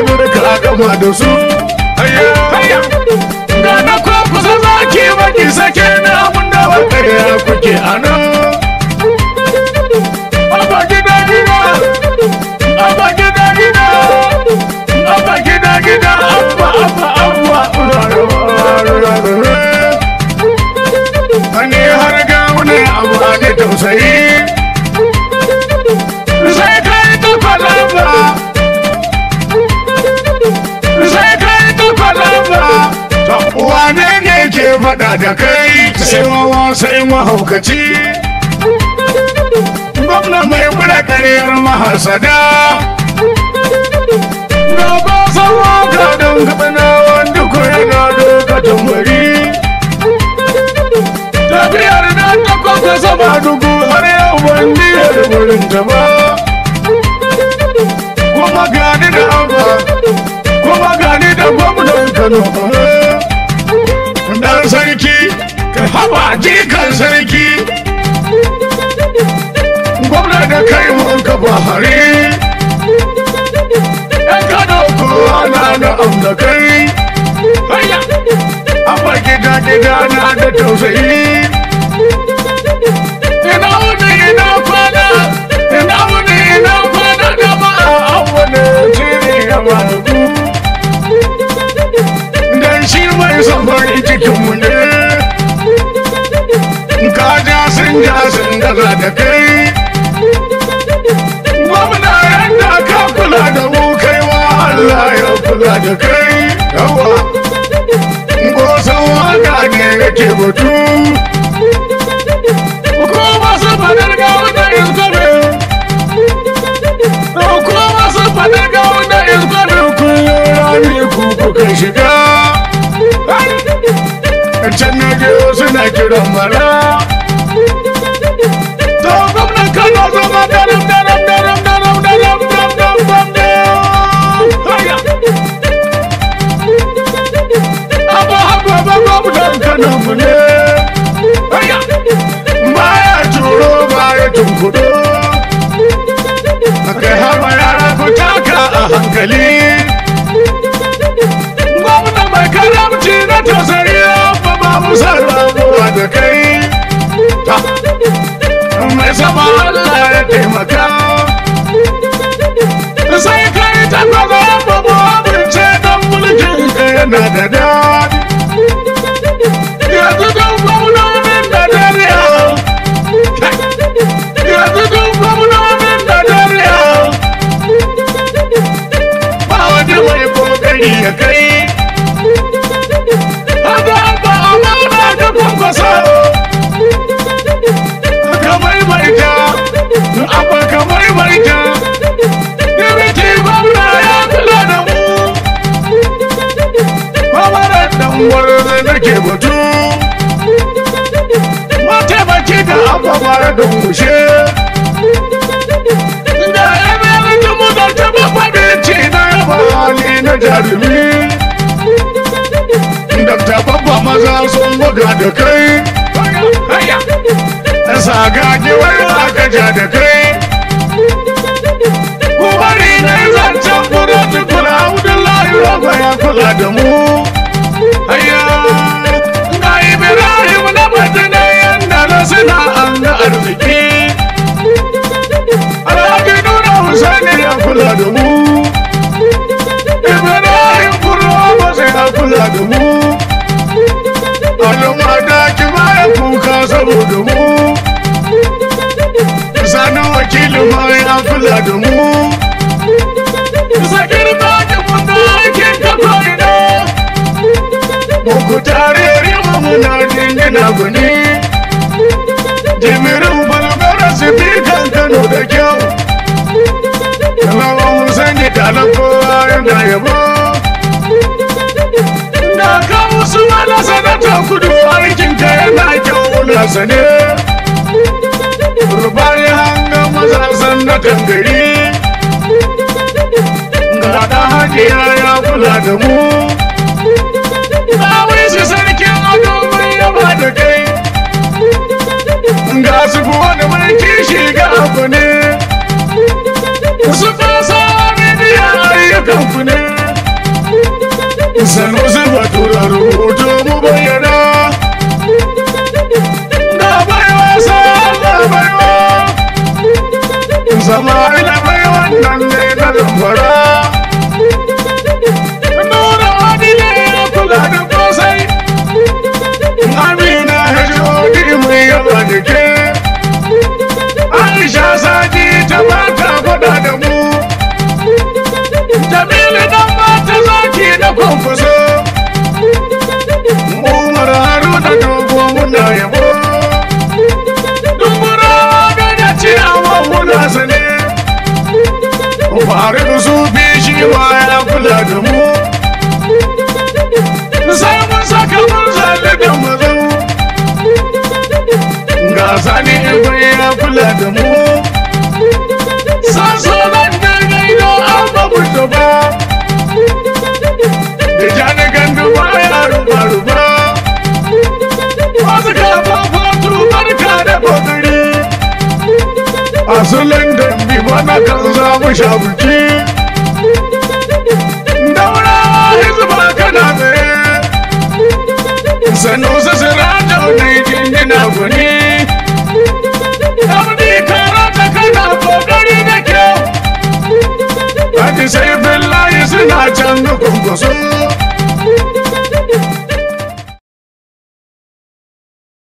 ka gama da su hayya ga na ko kusa zaki baki sake na abunda ba kare kuke anan aba gida gida aba gida gida aba gida gida abba ani har ga wani abu da tausayi sai kai ta kwalaba sai kai ta kwalaba wane ne ke faɗa da kai sai wawa sai mahaukaci gwamna mai kula kariyar mahasada na ba san waka don gaɓana wanda ko yana lokacin wari tafiyar nan ta kwakwa sama dugu har yau wani ya da wurin ta ba kuma gani da abba kuma gani da gwamnan Kano dan sarki ka haba jikan sarki gwamna da kai mun ka bahari yan Kano ko ana da amda kai hayya abba gida gida na da tausayi ina wuni ina kwana ina wuni ina kwana da ba a wani jiri ya magu dan shi mai safari cikinmu ne ka ja sun gaza da kai gwamna yadda ka kula da mu kaiwa Allah ya kula da kai yawa gosan waka ne yake batu ko masu fadar ga wanda iskome ko masu fadar ga wanda iskome kullum rami kuka shiga can na je suna kiran mara to gwamnan Kano zama daram daram daram daram daram daram daram haya abu gwamnan Kano mu ne haya baya turo baya tunkudo akai hama yara ku taka a hankali gwamnan mai karamci na tausayi musa rabuwa da kai mai sama Allah ya taimaka sai kai ta kwazo babu abince don mulkin ka yana da daɗi yanzu don gwamnonin Najeriya yanzu don gwamnonin Najeriya ba wani mai kokari ya kai kamar marita abba kamar marita dimiti gwamna ya kula da mu kwamarar dan warza nake batu mataimaki da abba mara don mushe da emerin mu da taba faɗi ce na yaba hali na jarumi Dr. Babba maza sun buga da kai Sagage wai aka ja da kai Kubari na zancen kura tukura Abdullahi Rabba ya kula da mu Hayya Ga Ibrahim na Madina yanda na suna an ga arziki Alhaji Nura Hussaini ya kula da mu Ibrahim Kurwa sai ya kula da mu Al'umma da kima ya kuka saboda mu Sani wakilin ma ya kula da mu Sakir bakin wanda aikin kafa ina Muku tare rima muna jingina guni Jimirin balgara su fi kan Kano da kyau Kalawa Hussaini kalan kowa yana yabo Da kawo su wala sanata kudu aikin ka yana kyau na sane Rubari hanga maza sanatan gari Ga da hajiya ya kula da mu Kawai su sarkin ado mai yaba da kai Ga su kuwa da mulki shiga abu ne Su fasa ne biya ayyukan ku ne Sanusi Batura rubutu mu bayyana. Da baiwa sa baiwa. Zama ina bai wannan ne na zamfara. Nura wani ne ya kula da kosai. Amina Hajjodi mai yawa da ke. Aisha Sadi ta bata faɗa da mu. Jamilu dan mata zaki da kwamfaso. Umar Haruna dogo muna yabo. Dubura da da ciyawa muna sane. Farin sufi shi ma ya kula da mu. Sai mun saka mun zalle da mazo. Ga sani ibai ya kula da mu. Saso nan da gaido an babu ba. Da jani gandu ba ya ruba. Wasu kafa fatu barka da kokari. Asalin dambi bana kan za mu sha buki. Daura hizba kana tsaye. Sanusi Sirajo ne jinjina gwani. Abdi karata kana kokari da kyau. Hadi sai billahi suna can da kwankwaso.